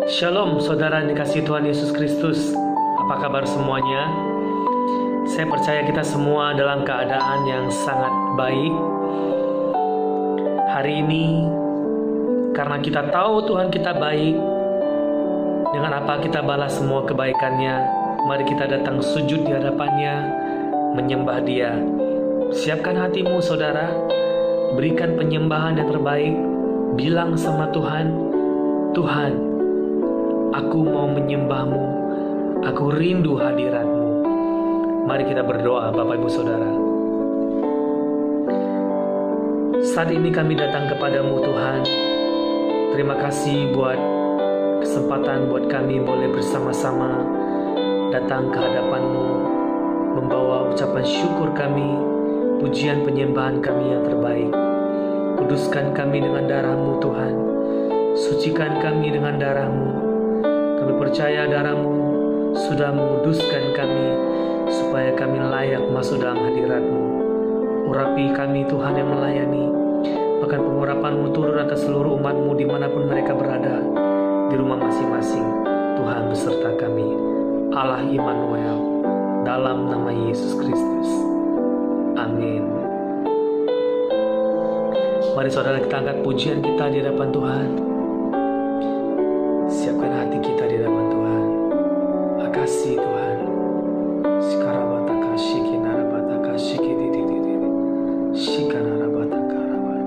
Shalom saudara yang dikasihi Tuhan Yesus Kristus. Apa kabar semuanya? Saya percaya kita semua dalam keadaan yang sangat baik. Hari ini karena kita tahu Tuhan kita baik, dengan apa kita balas semua kebaikannya. Mari kita datang sujud di hadapannya, menyembah Dia. Siapkan hatimu saudara, berikan penyembahan yang terbaik. Bilang sama Tuhan, Tuhan, aku mau menyembah-Mu, aku rindu hadirat-Mu. Mari kita berdoa Bapak Ibu Saudara. Saat ini kami datang kepadamu Tuhan. Terima kasih buat kesempatan buat kami boleh bersama-sama datang ke hadapan-Mu, membawa ucapan syukur kami, pujian penyembahan kami yang terbaik. Kuduskan kami dengan darah-Mu Tuhan, sucikan kami dengan darah-Mu. Kami percaya darah-Mu sudah menguduskan kami, supaya kami layak masuk dalam hadirat-Mu. Urapi kami Tuhan yang melayani, bahkan pengurapan-Mu turun atas seluruh umat-Mu dimanapun mereka berada, di rumah masing-masing. Tuhan beserta kami, Allah Immanuel, dalam nama Yesus Kristus. Amin. Mari saudara kita angkat pujian kita di hadapan Tuhan. Siapkan hati kita di hadapan Tuhan. Makasih Tuhan.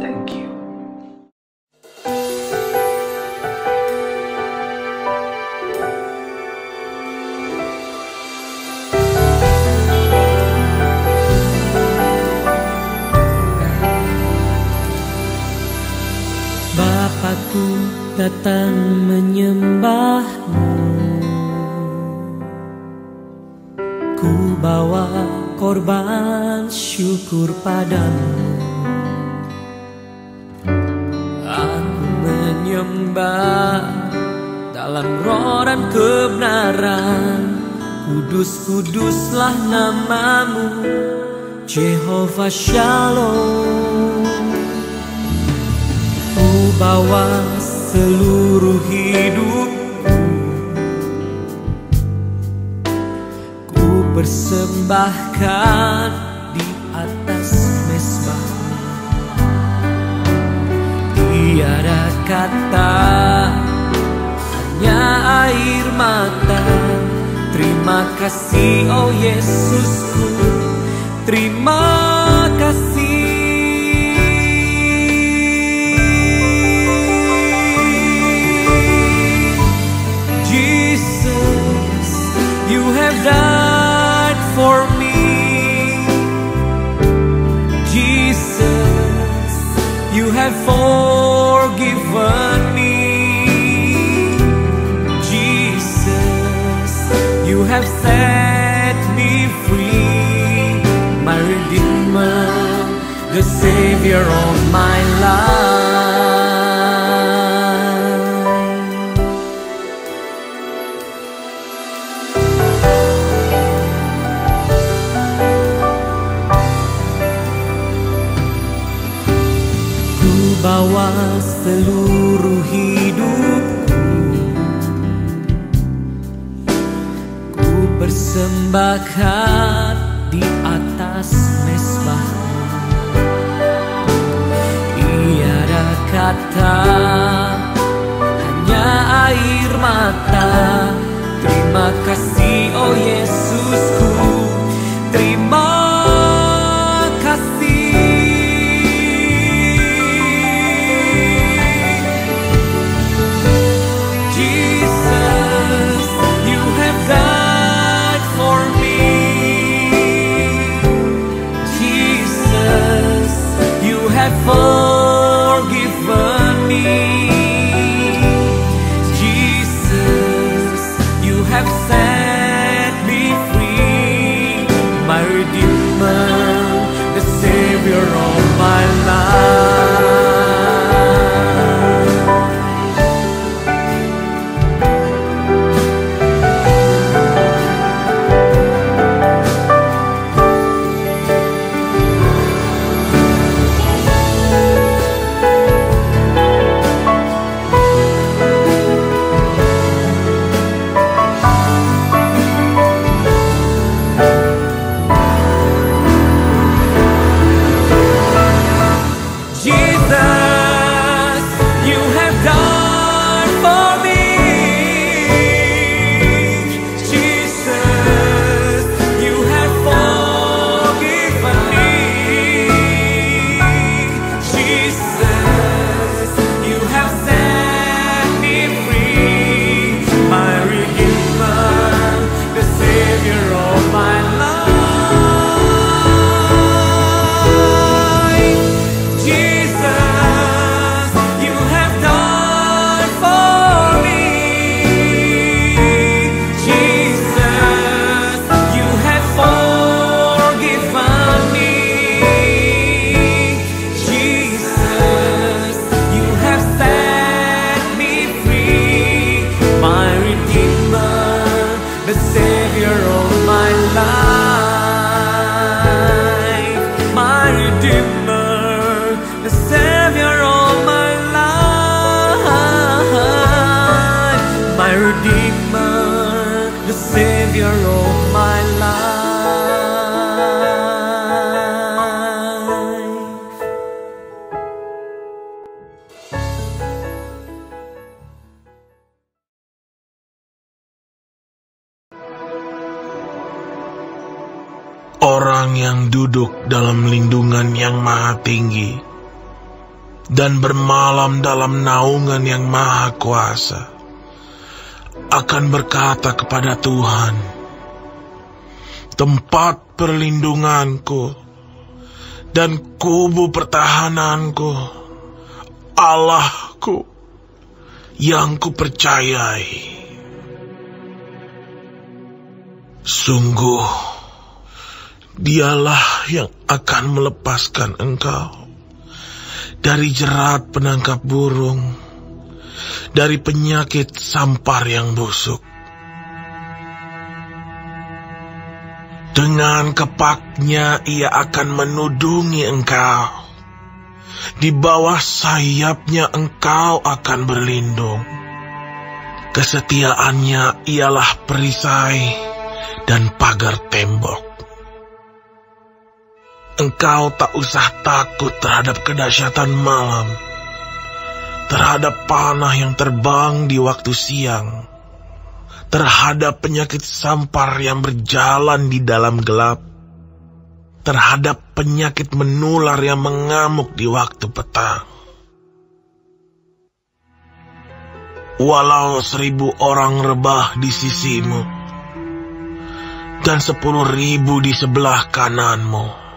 Thank you. Bapakku datang menyembah-Mu, ku bawa korban syukur padamu. Aku menyembah dalam roh dan kebenaran. Kudus-kuduslah nama-Mu, Jehovah Shalom. Ku bawa seluruh hidupku, ku persembahkan di atas mezbah. Tiada kata, hanya air mata. Terima kasih oh Yesusku, terima kasih. You have died for me, Jesus. You have forgiven me, Jesus. You have set me free, my Redeemer, the Savior of my life. Bawa seluruh hidupku, ku persembahkan di atas mezbah. Tiada kata, hanya air mata. Terima kasih oh Yesusku, terima kasih. Forgiven me, Jesus. the Savior of my life. Orang yang duduk dalam lindungan yang maha tinggi dan bermalam dalam naungan yang maha kuasa akan berkata kepada Tuhan, tempat perlindunganku dan kubu pertahananku, Allahku yang kupercayai. Sungguh Dialah yang akan melepaskan engkau dari jerat penangkap burung, dari penyakit sampar yang busuk. Dengan kepaknya ia akan menudungi engkau. Di bawah sayapnya engkau akan berlindung. Kesetiaannya ialah perisai dan pagar tembok. Engkau tak usah takut terhadap kedahsyatan malam, terhadap panah yang terbang di waktu siang, terhadap penyakit sampar yang berjalan di dalam gelap, terhadap penyakit menular yang mengamuk di waktu petang. Walau 1000 orang rebah di sisimu, dan 10.000 di sebelah kananmu,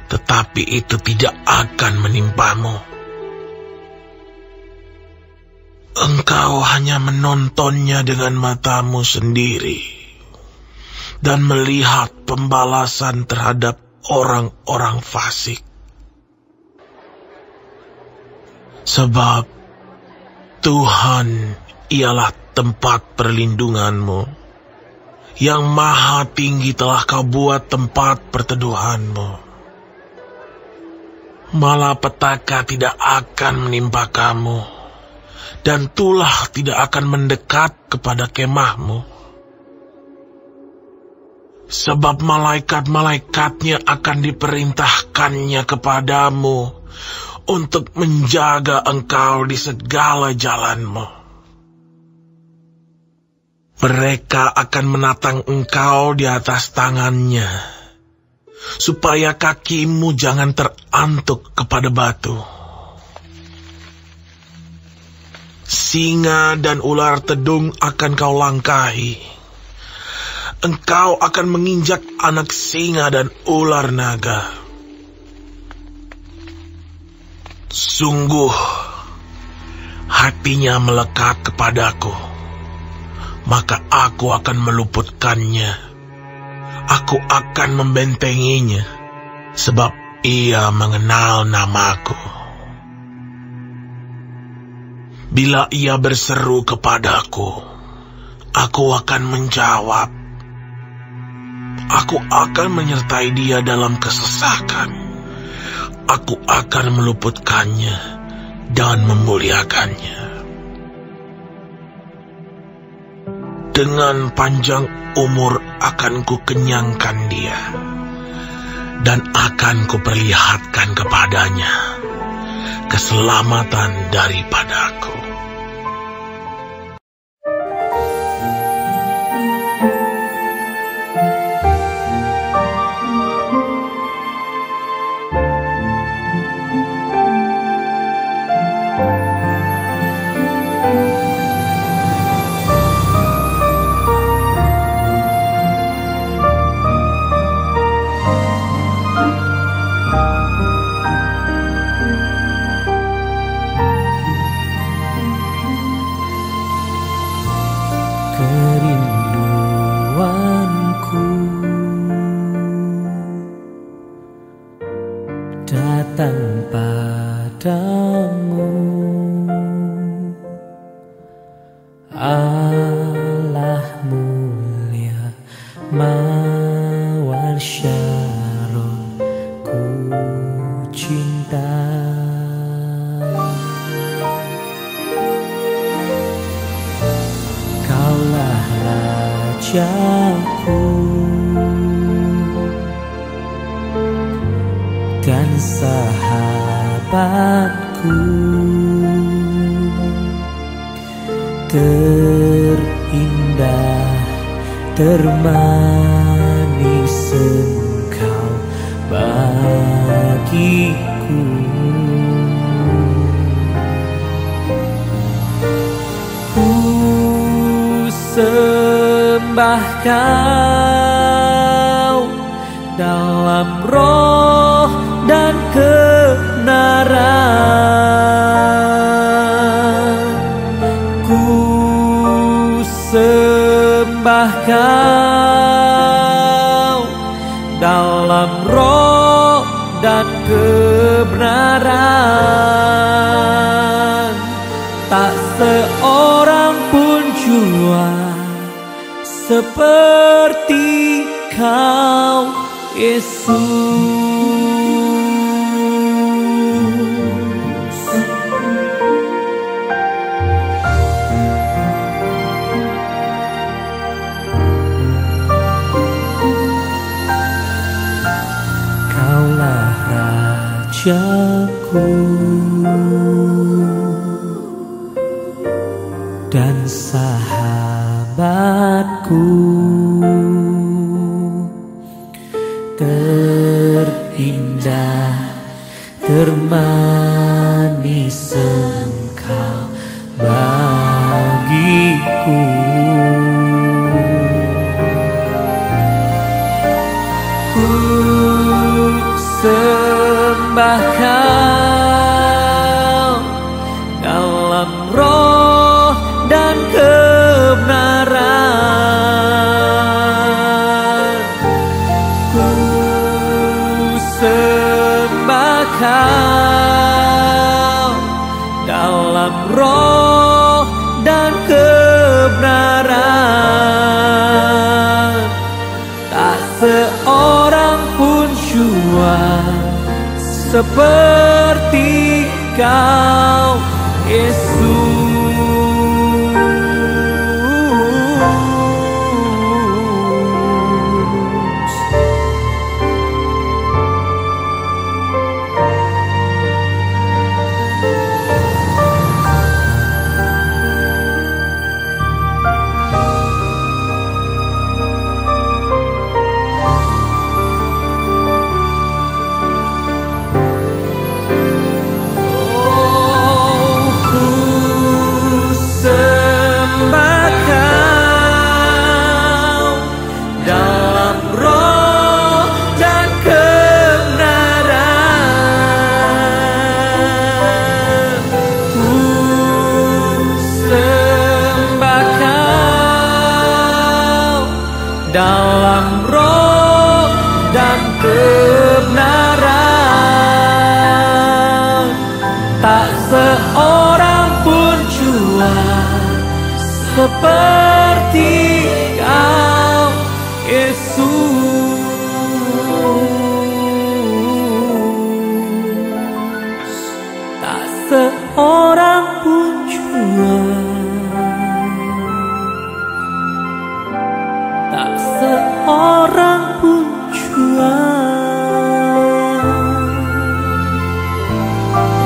tetapi itu tidak akan menimpamu. Engkau hanya menontonnya dengan matamu sendiri dan melihat pembalasan terhadap orang-orang fasik. Sebab Tuhan ialah tempat perlindunganmu, yang maha tinggi telah kau buat tempat perteduhanmu. Malapetaka tidak akan menimpa kamu, dan tulah tidak akan mendekat kepada kemahmu. Sebab malaikat-malaikatnya akan diperintahkannya kepadamu untuk menjaga engkau di segala jalanmu. Mereka akan menatang engkau di atas tangannya, supaya kakimu jangan terantuk kepada batu. Singa dan ular tedung akan kau langkahi. Engkau akan menginjak anak singa dan ular naga. Sungguh, hatinya melekat kepadaku, maka aku akan meluputkannya. Aku akan membentenginya, sebab ia mengenal namaku. Bila ia berseru kepadaku, aku akan menjawab. Aku akan menyertai dia dalam kesesakan. Aku akan meluputkannya dan memuliakannya. Dengan panjang umur akan kukenyangkan dia, dan akan kuperlihatkan kepadanya keselamatan daripadaku. Kerinduanku datang padamu, Allah mulia mawar Syaron, ku cinta. Kaulah Rajaku dan sahabatku, terindah, termanis Engkau bagiku. Ku sembah Kau dalam roh dan kebenaran. Ku sembah Kau dalam roh dan kebenaran. Tak seorang pun jua seperti Kau, Yesus. Kaulah Rajaku dan sahabatku, terindah, termanis Engkau bagiku. Ku sembah Kau dalam roh dan kebenaran. Ku sembah Kau dalam roh dan kebenaran. Tak seorang pun jua seperti Kau, Yesus. Dalam roh dan kebenaran, tak seorang pun jua seperti Kau, Yesus. Tak seorang pun jua, tak seorang pun jua,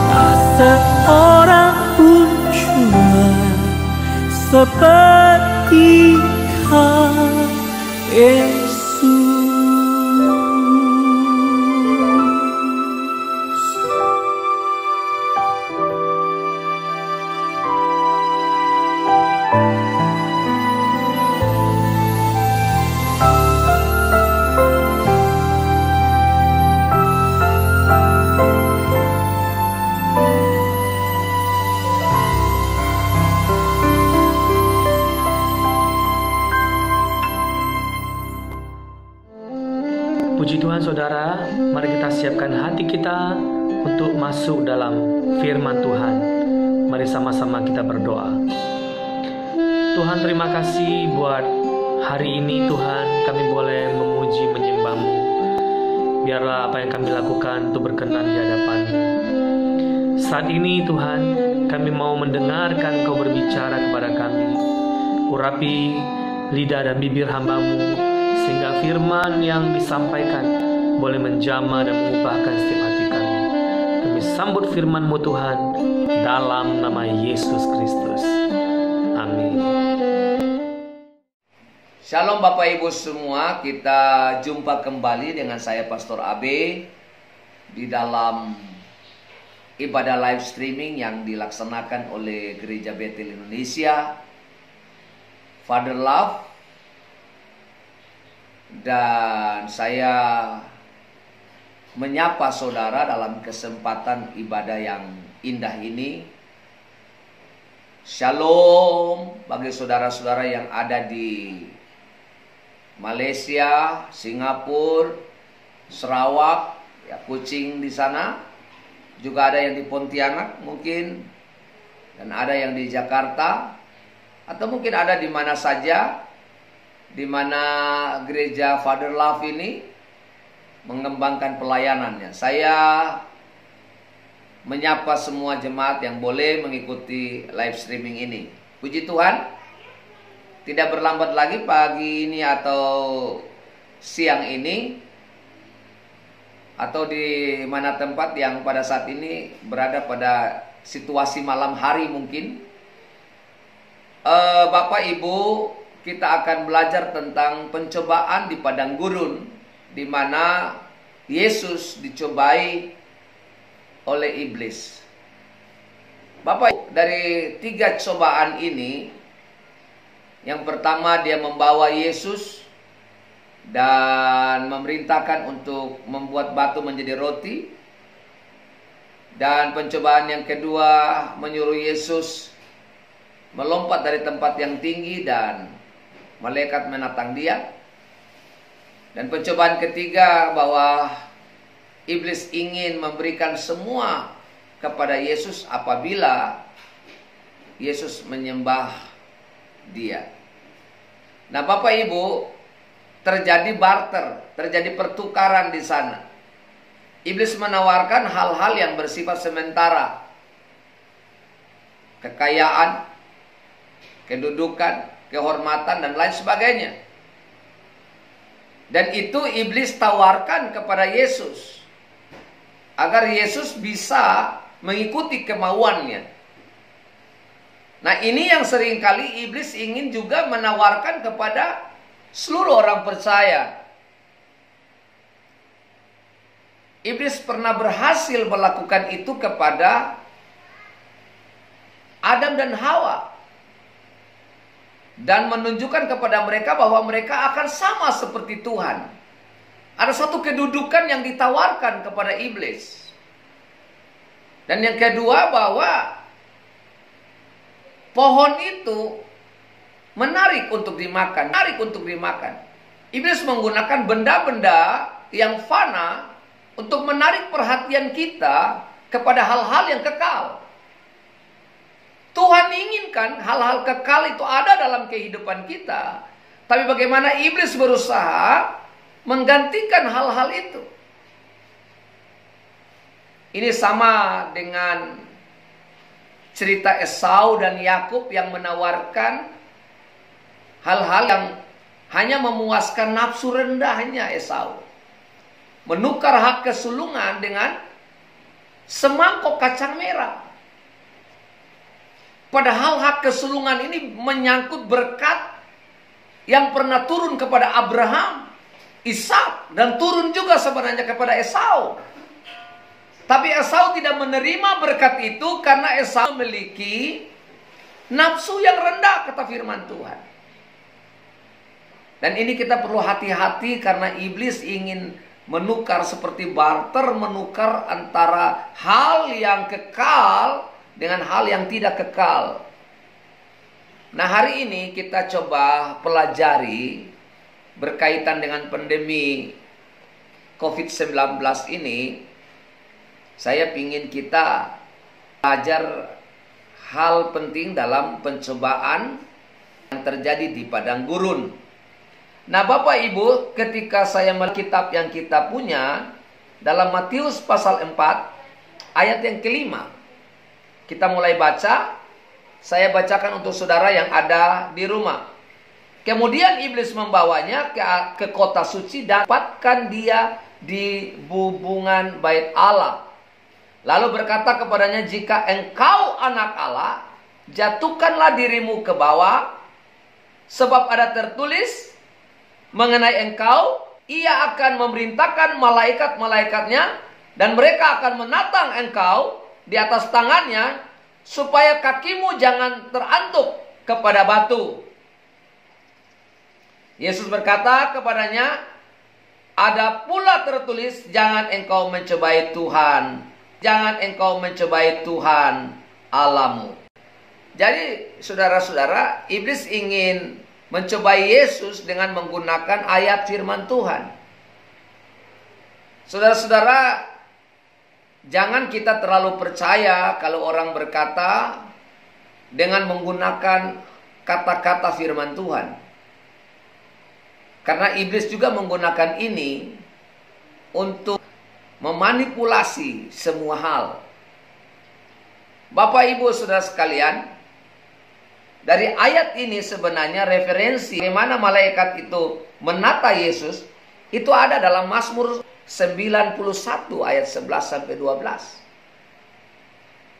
tak seorang pun jua seperti Kau, Yesus. Puji Tuhan saudara, mari kita siapkan hati kita untuk masuk dalam firman Tuhan. Mari sama-sama kita berdoa. Tuhan, terima kasih buat hari ini Tuhan, kami boleh memuji menyembah-Mu. Biarlah apa yang kami lakukan itu berkenan di hadapan-Mu. Saat ini Tuhan, kami mau mendengarkan Kau berbicara kepada kami. Urapi lidah dan bibir hamba-Mu, sehingga firman yang disampaikan boleh menjamah dan mengubahkan setiap hati kami. Kami sambut firman-Mu Tuhan, dalam nama Yesus Kristus. Amin. Shalom Bapak Ibu semua, kita jumpa kembali dengan saya Pastor Abe di dalam ibadah live streaming yang dilaksanakan oleh Gereja Bethel Indonesia, Father Love. Dan saya menyapa saudara dalam kesempatan ibadah yang indah ini. Shalom bagi saudara-saudara yang ada di Malaysia, Singapura, Sarawak, ya, Kuching di sana. Juga ada yang di Pontianak mungkin, dan ada yang di Jakarta, atau mungkin ada di mana saja, di mana gereja Father Love ini mengembangkan pelayanannya. Saya menyapa semua jemaat yang boleh mengikuti live streaming ini. Puji Tuhan, tidak berlambat lagi pagi ini atau siang ini, atau di mana tempat yang pada saat ini berada pada situasi malam hari mungkin. Bapak Ibu, kita akan belajar tentang pencobaan di padang gurun, di mana Yesus dicobai oleh iblis. Bapak Ibu, dari 3 cobaan ini, yang pertama dia membawa Yesus dan memerintahkan untuk membuat batu menjadi roti. Dan pencobaan yang kedua menyuruh Yesus melompat dari tempat yang tinggi dan malaikat menatang dia. Dan pencobaan ketiga bahwa iblis ingin memberikan semua kepada Yesus apabila Yesus menyembah dia. Nah Bapak Ibu, terjadi barter, terjadi pertukaran di sana. Iblis menawarkan hal-hal yang bersifat sementara. Kekayaan, kedudukan, kehormatan, dan lain sebagainya. Dan itu iblis tawarkan kepada Yesus, agar Yesus bisa mengikuti kemauannya. Nah ini yang seringkali iblis ingin juga menawarkan kepada seluruh orang percaya. Iblis pernah berhasil melakukan itu kepada Adam dan Hawa, dan menunjukkan kepada mereka bahwa mereka akan sama seperti Tuhan. Ada satu kedudukan yang ditawarkan kepada iblis. Dan yang kedua, bahwa pohon itu menarik untuk dimakan, Iblis menggunakan benda-benda yang fana untuk menarik perhatian kita kepada hal-hal yang kekal. Tuhan inginkan hal-hal kekal itu ada dalam kehidupan kita, tapi bagaimana iblis berusaha menggantikan hal-hal itu. Ini sama dengan cerita Esau dan Yakub yang menawarkan hal-hal yang hanya memuaskan nafsu rendahnya Esau. Menukar hak kesulungan dengan semangkok kacang merah. Padahal hak kesulungan ini menyangkut berkat yang pernah turun kepada Abraham, Ishak, dan turun juga sebenarnya kepada Esau. Tapi Esau tidak menerima berkat itu karena Esau memiliki nafsu yang rendah, kata firman Tuhan. Dan ini kita perlu hati-hati karena iblis ingin menukar seperti barter, menukar antara hal yang kekal dengan hal yang tidak kekal. Nah hari ini kita coba pelajari berkaitan dengan pandemi COVID-19 ini. Saya ingin kita belajar hal penting dalam pencobaan yang terjadi di padang gurun. Nah Bapak Ibu, ketika saya melihat kitab yang kita punya dalam Matius pasal 4 ayat yang kelima, kita mulai baca. Saya bacakan untuk saudara yang ada di rumah. Kemudian iblis membawanya ke kota suci, dapatkan dia di bubungan bait Allah. Lalu berkata kepadanya, jika engkau anak Allah, jatuhkanlah dirimu ke bawah, sebab ada tertulis mengenai engkau, ia akan memerintahkan malaikat-malaikatnya, dan mereka akan menatang engkau di atas tangannya, supaya kakimu jangan terantuk kepada batu. Yesus berkata kepadanya, ada pula tertulis, jangan engkau mencobai Tuhan. Jangan engkau mencobai Tuhan Allahmu. Jadi saudara-saudara, iblis ingin mencobai Yesus dengan menggunakan ayat firman Tuhan. Saudara-saudara, jangan kita terlalu percaya kalau orang berkata dengan menggunakan kata-kata firman Tuhan. Karena iblis juga menggunakan ini untuk memanipulasi semua hal. Bapak Ibu Saudara sekalian, dari ayat ini sebenarnya referensi bagaimana malaikat itu menata Yesus itu ada dalam Mazmur 91 ayat 11 sampai 12.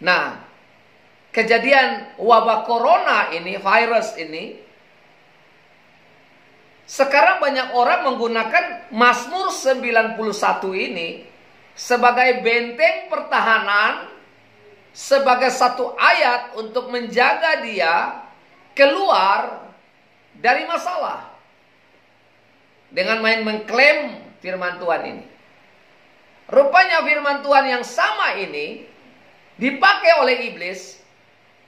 Nah, kejadian wabah corona ini, virus ini, sekarang banyak orang menggunakan Mazmur 91 ini sebagai benteng pertahanan, sebagai satu ayat untuk menjaga dia keluar dari masalah. Dengan main mengklaim firman Tuhan ini. Rupanya firman Tuhan yang sama ini dipakai oleh iblis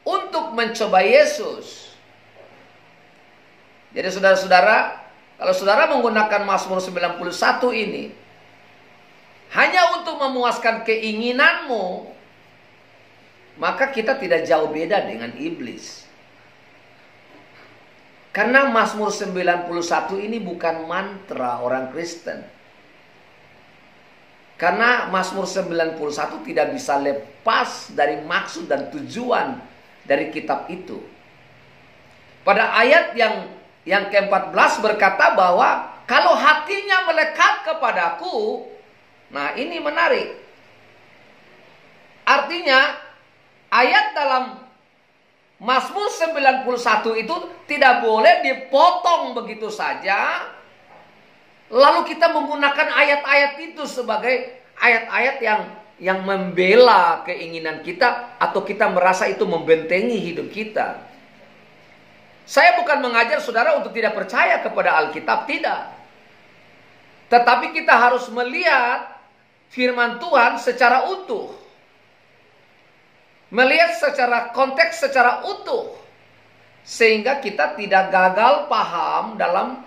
untuk mencoba Yesus. Jadi saudara-saudara, kalau saudara menggunakan Mazmur 91 ini hanya untuk memuaskan keinginanmu, maka kita tidak jauh beda dengan iblis. Karena Mazmur 91 ini bukan mantra orang Kristen. Karena Mazmur 91 tidak bisa lepas dari maksud dan tujuan dari kitab itu. Pada ayat yang ke-14 berkata bahwa kalau hatinya melekat kepadaku, nah ini menarik. Artinya ayat dalam Mazmur 91 itu tidak boleh dipotong begitu saja, lalu kita menggunakan ayat-ayat itu sebagai ayat-ayat yang membela keinginan kita, atau kita merasa itu membentengi hidup kita. Saya bukan mengajar saudara untuk tidak percaya kepada Alkitab, tidak. Tetapi kita harus melihat firman Tuhan secara utuh. Melihat secara konteks, secara utuh. Sehingga kita tidak gagal paham dalam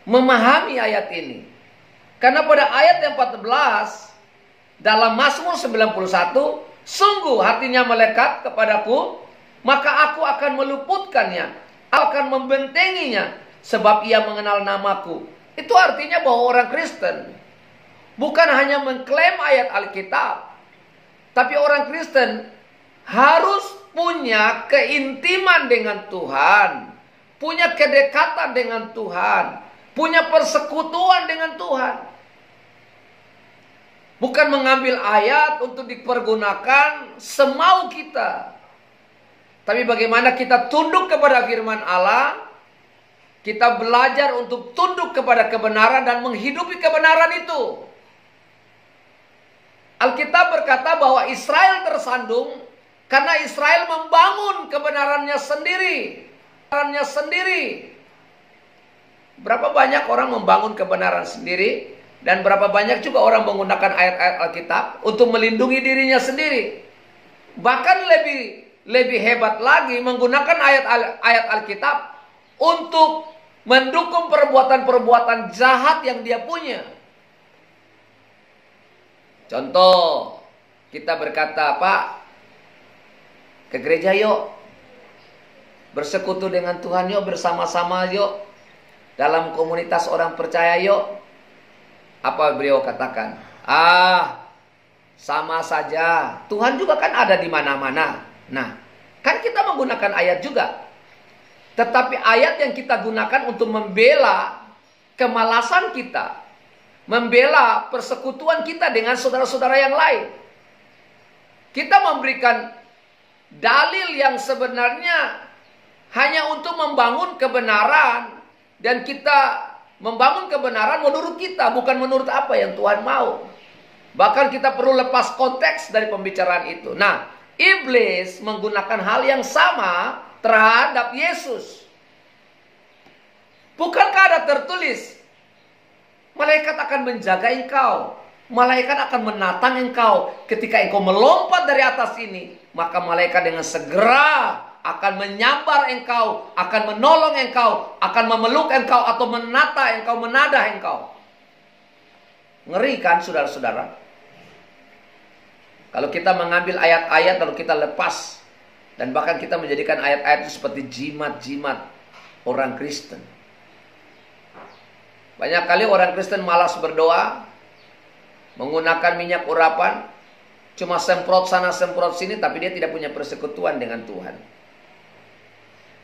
memahami ayat ini. Karena pada ayat yang 14 dalam Mazmur 91, sungguh hatinya melekat kepadaku, maka aku akan meluputkannya, akan membentenginya, sebab ia mengenal namaku. Itu artinya bahwa orang Kristen bukan hanya mengklaim ayat Alkitab, tapi orang Kristen harus punya keintiman dengan Tuhan, punya kedekatan dengan Tuhan, punya persekutuan dengan Tuhan. Bukan mengambil ayat untuk dipergunakan semau kita, tapi bagaimana kita tunduk kepada firman Allah, kita belajar untuk tunduk kepada kebenaran dan menghidupi kebenaran itu. Alkitab berkata bahwa Israel tersandung karena Israel membangun kebenarannya sendiri. Berapa banyak orang membangun kebenaran sendiri, dan berapa banyak juga orang menggunakan ayat-ayat Alkitab untuk melindungi dirinya sendiri. Bahkan lebih hebat lagi, menggunakan ayat Alkitab untuk mendukung perbuatan-perbuatan jahat yang dia punya. Contoh, kita berkata, Pak, ke gereja yuk, bersekutu dengan Tuhan yuk, bersama-sama yuk, dalam komunitas orang percaya yuk. Apa beliau katakan? Sama saja, Tuhan juga kan ada di mana-mana. Nah, kan kita menggunakan ayat juga. Tetapi ayat yang kita gunakan untuk membela kemalasan kita, membela persekutuan kita dengan saudara-saudara yang lain. Kita memberikan dalil yang sebenarnya hanya untuk membangun kebenaran. Dan kita membangun kebenaran menurut kita, bukan menurut apa yang Tuhan mau. Bahkan kita perlu lepas konteks dari pembicaraan itu. Nah, iblis menggunakan hal yang sama terhadap Yesus. Bukankah ada tertulis, malaikat akan menjaga engkau, malaikat akan menatang engkau. Ketika engkau melompat dari atas ini, maka malaikat dengan segera akan menyambar engkau, akan menolong engkau, akan memeluk engkau, atau menata engkau, menadah engkau. Ngeri kan saudara-saudara? Kalau kita mengambil ayat-ayat lalu kita lepas, dan bahkan kita menjadikan ayat-ayat itu seperti jimat-jimat orang Kristen. Banyak kali orang Kristen malas berdoa, menggunakan minyak urapan, cuma semprot sana semprot sini, tapi dia tidak punya persekutuan dengan Tuhan.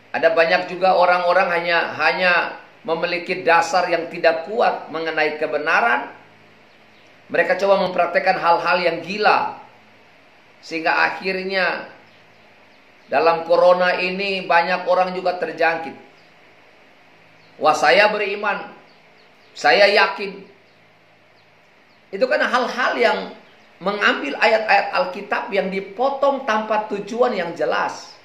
Ada banyak juga orang-orang hanya memiliki dasar yang tidak kuat mengenai kebenaran. Mereka coba mempraktekkan hal-hal yang gila, sehingga akhirnya dalam corona ini banyak orang juga terjangkit. Wah, saya beriman, saya yakin. Itu kan hal-hal yang mengambil ayat-ayat Alkitab yang dipotong tanpa tujuan yang jelas.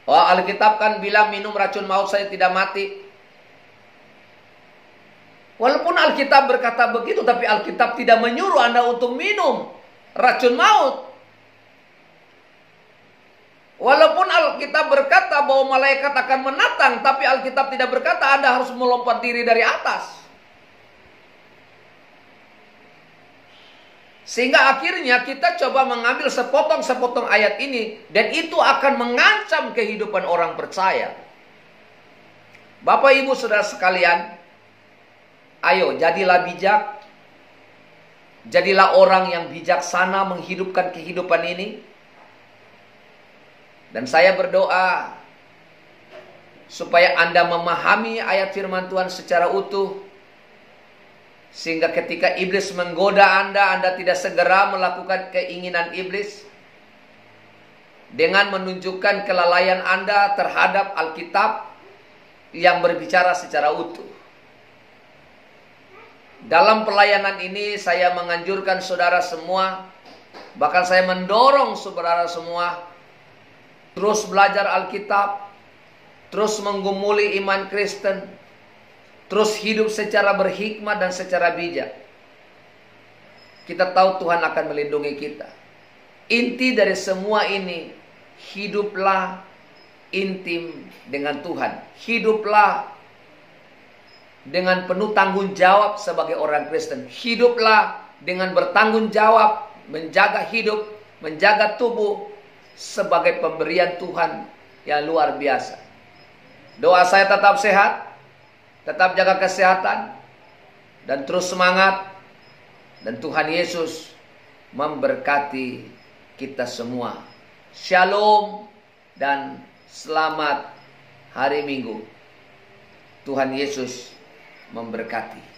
Wah, Alkitab kan bilang minum racun maut saya tidak mati. Walaupun Alkitab berkata begitu, tapi Alkitab tidak menyuruh Anda untuk minum racun maut. Walaupun Alkitab berkata bahwa malaikat akan menatang, tapi Alkitab tidak berkata Anda harus melompat diri dari atas. Sehingga akhirnya kita coba mengambil sepotong-sepotong ayat ini, dan itu akan mengancam kehidupan orang percaya. Bapak Ibu Saudara sekalian, ayo jadilah bijak. Jadilah orang yang bijaksana menghidupkan kehidupan ini. Dan saya berdoa supaya Anda memahami ayat firman Tuhan secara utuh, sehingga ketika iblis menggoda Anda tidak segera melakukan keinginan iblis dengan menunjukkan kelalaian Anda terhadap Alkitab yang berbicara secara utuh. Dalam pelayanan ini saya menganjurkan saudara semua, bahkan saya mendorong saudara semua terus belajar Alkitab, terus menggumuli iman Kristen, terus hidup secara berhikmat dan secara bijak. Kita tahu Tuhan akan melindungi kita. Inti dari semua ini, hiduplah intim dengan Tuhan. Hiduplah dengan penuh tanggung jawab sebagai orang Kristen. Hiduplah dengan bertanggung jawab, menjaga hidup, menjaga tubuh sebagai pemberian Tuhan yang luar biasa. Doa saya tetap sehat, tetap jaga kesehatan, dan terus semangat. Dan Tuhan Yesus memberkati kita semua. Shalom dan selamat hari Minggu. Tuhan Yesus memberkati.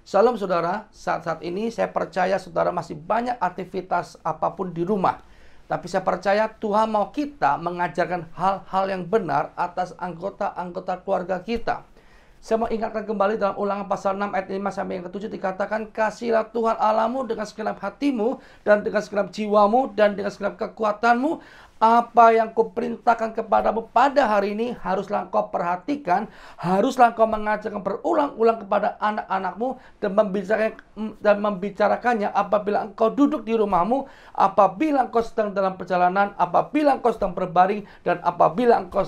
Salam saudara, saat ini saya percaya saudara masih banyak aktivitas apapun di rumah. Tapi saya percaya Tuhan mau kita mengajarkan hal-hal yang benar atas anggota-anggota keluarga kita. Saya mau ingatkan kembali dalam Ulangan pasal 6 ayat 5 sampai yang ke-7 dikatakan, kasihilah Tuhan Allahmu dengan segenap hatimu dan dengan segenap jiwamu dan dengan segenap kekuatanmu. Apa yang kuperintahkan kepadamu pada hari ini haruslah engkau perhatikan, haruslah engkau mengajarkan berulang-ulang kepada anak-anakmu dan membicarakannya apabila engkau duduk di rumahmu, apabila engkau sedang dalam perjalanan, apabila engkau sedang berbaring, dan apabila engkau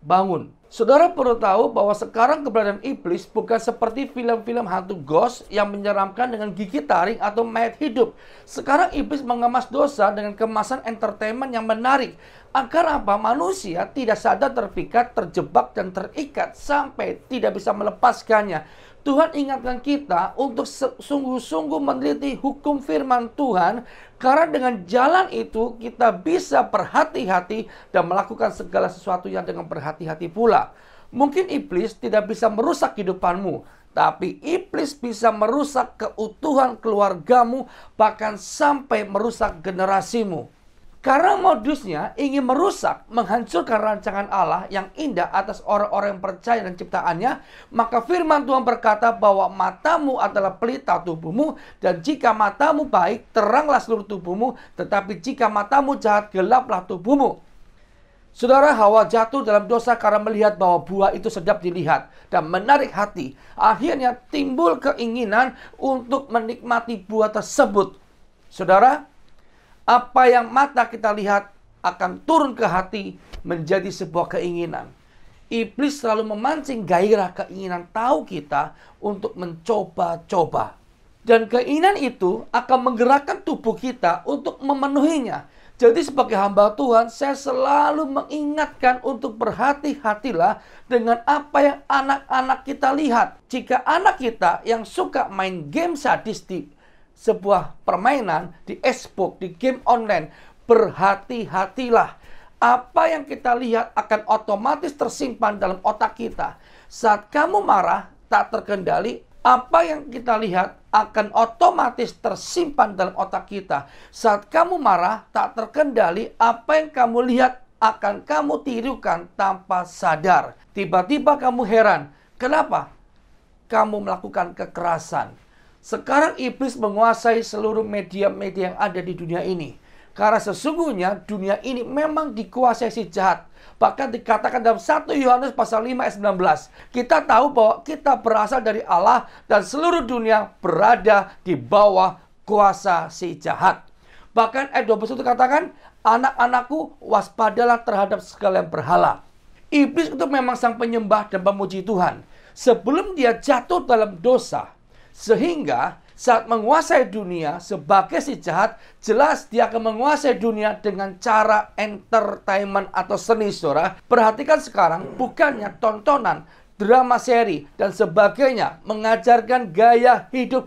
bangun. Saudara perlu tahu bahwa sekarang keberadaan iblis bukan seperti film-film hantu ghost yang menyeramkan dengan gigi taring atau mayat hidup. Sekarang iblis mengemas dosa dengan kemasan entertainment yang menarik. Agar apa? Manusia tidak sadar terpikat, terjebak, dan terikat sampai tidak bisa melepaskannya. Tuhan ingatkan kita untuk sungguh-sungguh meneliti hukum firman Tuhan, karena dengan jalan itu kita bisa berhati-hati dan melakukan segala sesuatu yang dengan berhati-hati pula. Mungkin iblis tidak bisa merusak kehidupanmu, tapi iblis bisa merusak keutuhan keluargamu, bahkan sampai merusak generasimu. Karena modusnya ingin merusak, menghancurkan rancangan Allah yang indah atas orang-orang yang percaya dan ciptaannya, maka firman Tuhan berkata bahwa matamu adalah pelita tubuhmu, dan jika matamu baik, teranglah seluruh tubuhmu, tetapi jika matamu jahat, gelaplah tubuhmu. Saudara, Hawa jatuh dalam dosa karena melihat bahwa buah itu sedap dilihat dan menarik hati. Akhirnya timbul keinginan untuk menikmati buah tersebut. Saudara, apa yang mata kita lihat akan turun ke hati menjadi sebuah keinginan. Iblis selalu memancing gairah keinginan tahu kita untuk mencoba-coba. Dan keinginan itu akan menggerakkan tubuh kita untuk memenuhinya. Jadi sebagai hamba Tuhan, saya selalu mengingatkan untuk berhati-hatilah dengan apa yang anak-anak kita lihat. Jika anak kita yang suka main game sadis di sebuah permainan, di Xbox, di game online, berhati-hatilah. Apa yang kita lihat akan otomatis tersimpan dalam otak kita. Saat kamu marah, tak terkendali, apa yang kita lihat akan otomatis tersimpan dalam otak kita. Saat kamu marah, tak terkendali, apa yang kamu lihat akan kamu tirukan tanpa sadar. Tiba-tiba kamu heran, kenapa kamu melakukan kekerasan? Sekarang iblis menguasai seluruh media-media yang ada di dunia ini. Karena sesungguhnya dunia ini memang dikuasai si jahat. Bahkan dikatakan dalam 1 Yohanes pasal 5 ayat 19. Kita tahu bahwa kita berasal dari Allah dan seluruh dunia berada di bawah kuasa si jahat. Bahkan ayat 21 katakan, anak-anakku waspadalah terhadap segala yang berhala. Iblis itu memang sang penyembah dan pemuji Tuhan. Sebelum dia jatuh dalam dosa, sehingga saat menguasai dunia sebagai si jahat, jelas dia akan menguasai dunia dengan cara entertainment atau seni, saudara. Perhatikan sekarang, bukannya tontonan, drama seri, dan sebagainya mengajarkan gaya hidup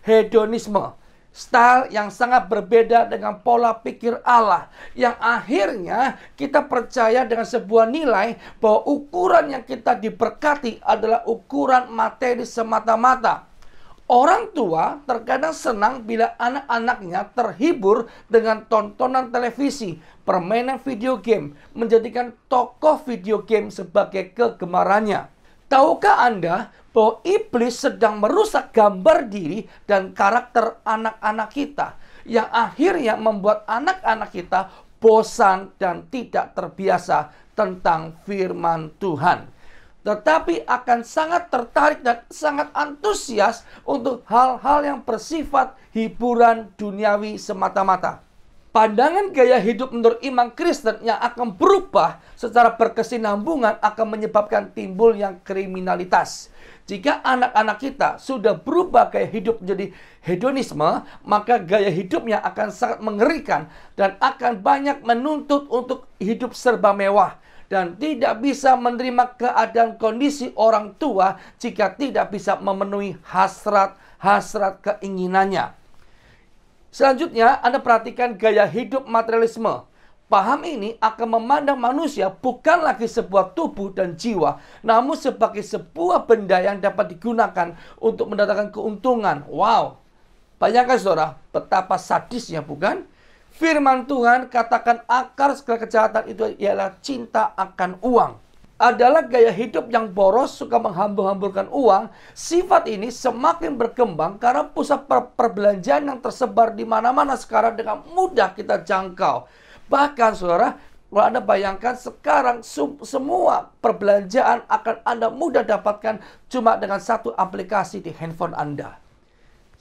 hedonisme. Style yang sangat berbeda dengan pola pikir Allah, yang akhirnya kita percaya dengan sebuah nilai bahwa ukuran yang kita diberkati adalah ukuran materi semata-mata. Orang tua terkadang senang bila anak-anaknya terhibur dengan tontonan televisi, permainan video game, menjadikan tokoh video game sebagai kegemarannya. Tahukah Anda bahwa iblis sedang merusak gambar diri dan karakter anak-anak kita, yang akhirnya membuat anak-anak kita bosan dan tidak terbiasa tentang firman Tuhan, tetapi akan sangat tertarik dan sangat antusias untuk hal-hal yang bersifat hiburan duniawi semata-mata. Pandangan gaya hidup menurut iman Kristen yang akan berubah secara berkesinambungan akan menyebabkan timbul yang kriminalitas. Jika anak-anak kita sudah berubah gaya hidup menjadi hedonisme, maka gaya hidupnya akan sangat mengerikan dan akan banyak menuntut untuk hidup serba mewah, dan tidak bisa menerima keadaan kondisi orang tua jika tidak bisa memenuhi hasrat keinginannya. Selanjutnya, Anda perhatikan gaya hidup materialisme. Paham ini akan memandang manusia bukan lagi sebuah tubuh dan jiwa, namun sebagai sebuah benda yang dapat digunakan untuk mendatangkan keuntungan. Wow, bayangkan saudara, betapa sadisnya, bukan? Firman Tuhan katakan akar segala kejahatan itu ialah cinta akan uang. Adalah gaya hidup yang boros, suka menghambur-hamburkan uang. Sifat ini semakin berkembang karena pusat perbelanjaan yang tersebar di mana-mana sekarang dengan mudah kita jangkau. Bahkan saudara, kalau Anda bayangkan sekarang semua perbelanjaan akan Anda mudah dapatkan cuma dengan satu aplikasi di handphone Anda.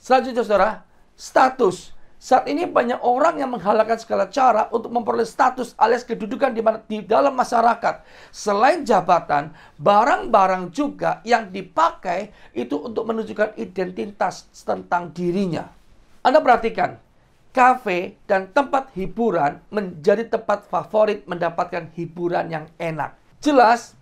Selanjutnya saudara, status. Saat ini banyak orang yang menghalalkan segala cara untuk memperoleh status alias kedudukan di dalam masyarakat. Selain jabatan, barang-barang juga yang dipakai itu untuk menunjukkan identitas tentang dirinya. Anda perhatikan, kafe dan tempat hiburan menjadi tempat favorit mendapatkan hiburan yang enak. Jelas,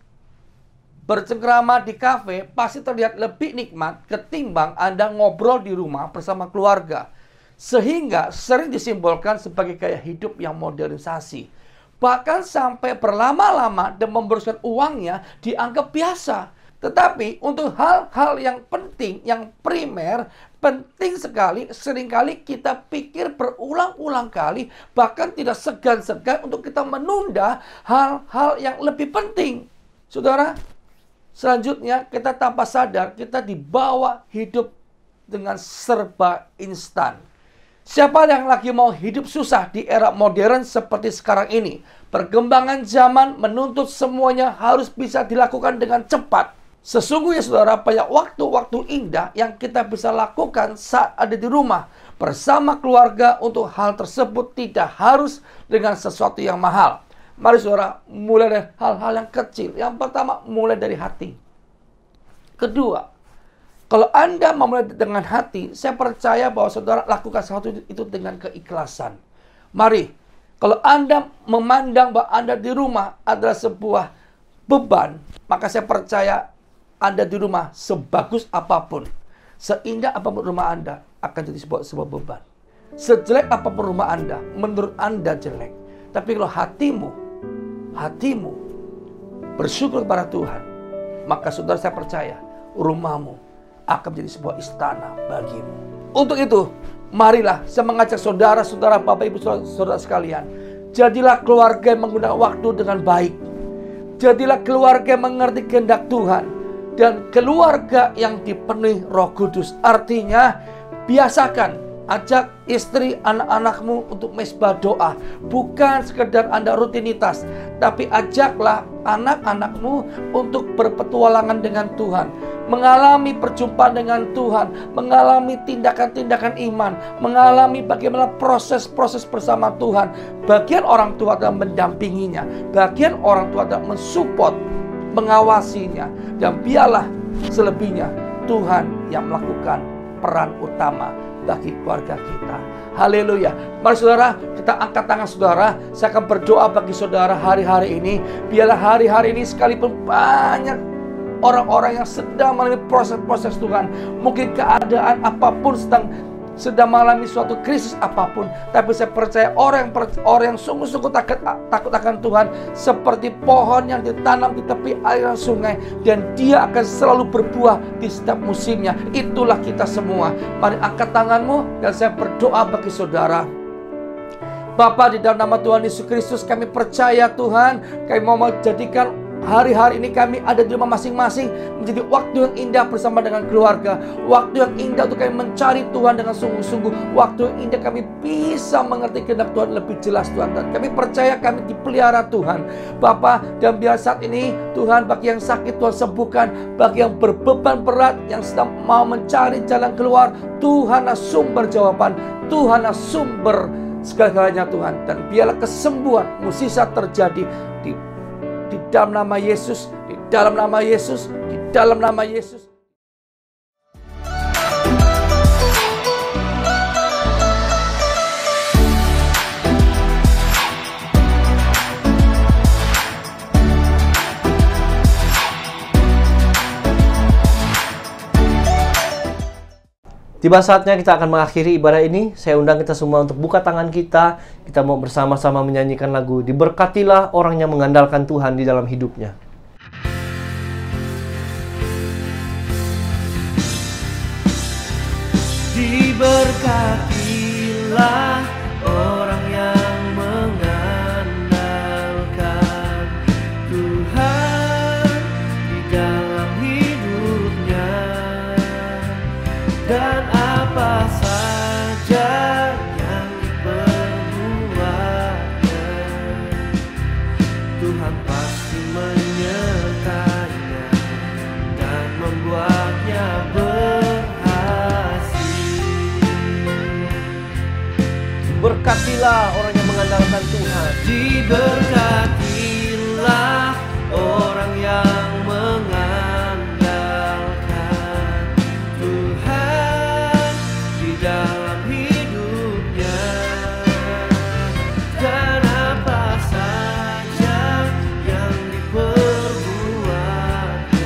bercengkrama di kafe pasti terlihat lebih nikmat ketimbang Anda ngobrol di rumah bersama keluarga. Sehingga sering disimbolkan sebagai gaya hidup yang modernisasi. Bahkan sampai berlama-lama dan memboroskan uangnya dianggap biasa. Tetapi untuk hal-hal yang penting, yang primer, penting sekali, seringkali kita pikir berulang-ulang kali, bahkan tidak segan-segan untuk kita menunda hal-hal yang lebih penting. Saudara, selanjutnya kita tanpa sadar, kita dibawa hidup dengan serba instan. Siapa yang lagi mau hidup susah di era modern seperti sekarang ini? Perkembangan zaman menuntut semuanya harus bisa dilakukan dengan cepat. Sesungguhnya saudara, banyak waktu-waktu indah yang kita bisa lakukan saat ada di rumah bersama keluarga. Untuk hal tersebut tidak harus dengan sesuatu yang mahal. Mari saudara, mulai dari hal-hal yang kecil. Yang pertama, mulai dari hati. Kedua, kalau Anda memulai dengan hati, saya percaya bahwa saudara lakukan sesuatu itu dengan keikhlasan. Mari, kalau Anda memandang bahwa Anda di rumah adalah sebuah beban, maka saya percaya Anda di rumah sebagus apapun, seindah apapun rumah Anda akan jadi sebuah beban. Sejelek apapun rumah Anda, menurut Anda jelek. Tapi kalau hatimu bersyukur kepada Tuhan, maka saudara, saya percaya rumahmu akan menjadi sebuah istana bagimu. Untuk itu, marilah saya mengajak saudara-saudara, Bapak Ibu saudara sekalian, jadilah keluarga yang menggunakan waktu dengan baik. Jadilah keluarga yang mengerti kehendak Tuhan. Dan keluarga yang dipenuhi Roh Kudus. Artinya, biasakan ajak istri, anak-anakmu untuk mesbah doa. Bukan sekedar Anda rutinitas, tapi ajaklah anak-anakmu untuk berpetualangan dengan Tuhan, mengalami perjumpaan dengan Tuhan, mengalami tindakan-tindakan iman, mengalami bagaimana proses-proses bersama Tuhan. Bagian orang tua adalah mendampinginya, bagian orang tua adalah mensupport, mengawasinya, dan biarlah selebihnya Tuhan yang melakukan peran utama bagi keluarga kita. Haleluya. Mari saudara, kita angkat tangan saudara. Saya akan berdoa bagi saudara hari-hari ini. Biarlah hari-hari ini sekalipun banyak orang-orang yang sedang melalui proses-proses Tuhan, mungkin keadaan apapun sedang mengalami suatu krisis apapun, tapi saya percaya orang yang sungguh-sungguh takut akan Tuhan seperti pohon yang ditanam di tepi aliran sungai, dan dia akan selalu berbuah di setiap musimnya. Itulah kita semua. Mari angkat tanganmu dan saya berdoa bagi saudara. Bapa, di dalam nama Tuhan Yesus Kristus, kami percaya Tuhan, kami mau menjadikan hari-hari ini kami ada di rumah masing-masing menjadi waktu yang indah bersama dengan keluarga. Waktu yang indah untuk kami mencari Tuhan dengan sungguh-sungguh. Waktu yang indah kami bisa mengerti kehendak Tuhan lebih jelas Tuhan. Dan kami percaya kami dipelihara Tuhan Bapa. Dan biar saat ini Tuhan, bagi yang sakit Tuhan sembuhkan, bagi yang berbeban berat, yang sedang mau mencari jalan keluar, Tuhanlah sumber jawaban, Tuhanlah sumber segala-galanya Tuhan. Dan biarlah kesembuhan mukjizat terjadi di dalam nama Yesus, di dalam nama Yesus, di dalam nama Yesus. Tiba saatnya kita akan mengakhiri ibadah ini. Saya undang kita semua untuk buka tangan kita. Kita mau bersama-sama menyanyikan lagu Diberkatilah Orang Yang Mengandalkan Tuhan di dalam hidupnya. Diberkatilah orang yang mengandalkan Tuhan di dalam hidupnya, dan apa saja yang diperbuatnya, Tuhan pasti menyertainya dan membuatnya berhasil. Berkatilah orang yang mengandalkan Tuhan. Diberkatilah orang yang mengandalkan Tuhan di dalam hidupnya, dan apa saja yang diperbuatnya,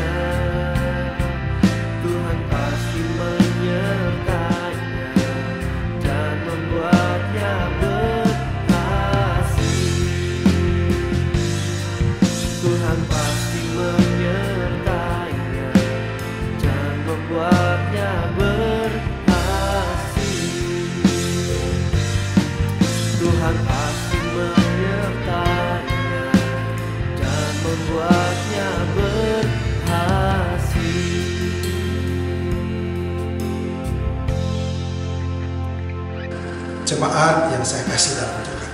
Tuhan pasti menyertainya dan membuatnya berhasil. Jemaat yang saya kasih dalam Tuhan,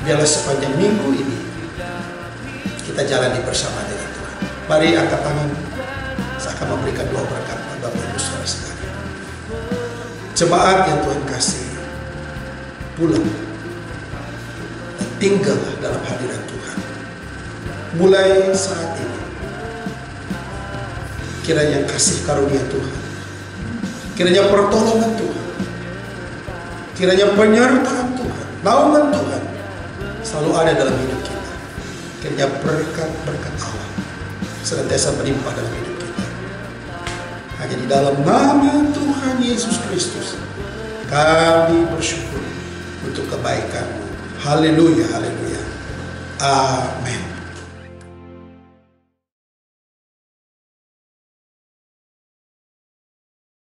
biarlah sepanjang minggu ini kita jalani bersama dengan Tuhan. Mari angkat tangan, saya akan memberikan doa berkat Bapak Ibu Saudara sekalian. Jemaat yang Tuhan kasih, pulang dan tinggallah dalam hadirat Tuhan. Mulai saat ini, kiranya kasih karunia Tuhan, kiranya pertolongan Tuhan, kiranya penyertaan Tuhan, naungan Tuhan selalu ada dalam hidup kita. Kiranya berkat-berkat Allah senantiasa melimpah dalam hidup kita. Hanya di dalam nama Tuhan Yesus Kristus kami bersyukur untuk kebaikan-Mu. Haleluya, haleluya. Amin.